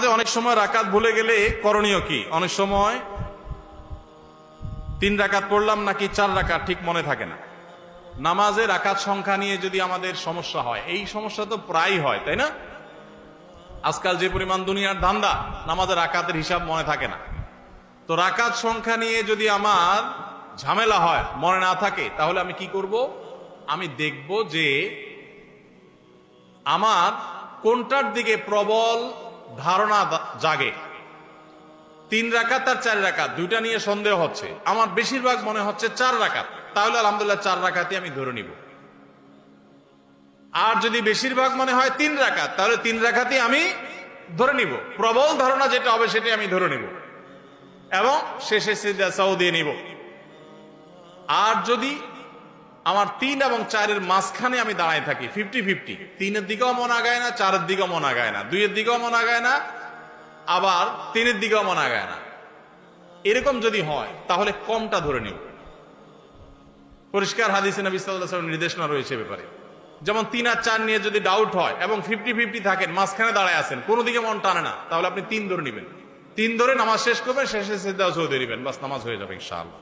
নামাজে অনেক সময় রাকাত ভুলে গেলে করণীয় কি? অনেক সময় 3 রাকাত পড়লাম নাকি 4 রাকাত ঠিক মনে থাকে না। নামাজে রাকাত সংখ্যা নিয়ে যদি আমাদের সমস্যা হয়, এই সমস্যা তো প্রায় হয়, তাই না? আজকাল যে পরিমাণ দুনিয়ার ধান্দা, নামাজের রাকাতের হিসাব মনে থাকে না। তো রাকাত সংখ্যা নিয়ে যদি আমার ঝামেলা হয়, মনে না থাকে, তাহলে আমি কি করব? আমি দেখব যে আমার কোনটার দিকে প্রবল ধারণা জাগে। 3 রাকাত আর 4 রাকাত দুইটা নিয়ে সন্দেহ হচ্ছে, আমার বেশিরভাগ মনে হচ্ছে 4 রাকাত, তাহলে আলহামদুলিল্লাহ 4 রাকাতই আমি ধরে নিব। আর যদি বেশিরভাগ মনে হয় 3 রাকাত, তাহলে 3 রাকাতই আমি ধরে নিব। প্রবল ধারণা যেটা হবে সেটাই আমি ধরে নিব এবং শেষে সিজদা সাও দিয়ে নিব। আর যদি আমার 3 এবং 4-এর মাঝখানে আমি দাঁড়ায় থাকি, 50-50, 3-এর দিকেও মন আগায় না, 4-এর দিকেও মন আগায় না, 2-এর দিকেও মন আগায় না, আবার 3-এর দিকেও মন আগায় না, এরকম যদি হয় তাহলে কমটা ধরে নিব। পরিষ্কার হাদিসে নবী সাল্লাল্লাহু আলাইহি ওয়াসাল্লাম নির্দেশনা রয়েছে ব্যাপারে। যেমন 3 আর 4 নিয়ে যদি ডাউট হয় এবং 50-50 থাকেন, মাঝখানে দাঁড়ায় আছেন, কোনো দিকে মন টানে না, তাহলে আপনি 3 ধরে নেবেন। 3 ধরে নামাজ শেষ করবেন, শেষে সিজদা সাও দিয়ে দিবেন, বাস নামাজ হয়ে যাবে ইনশাআল্লাহ।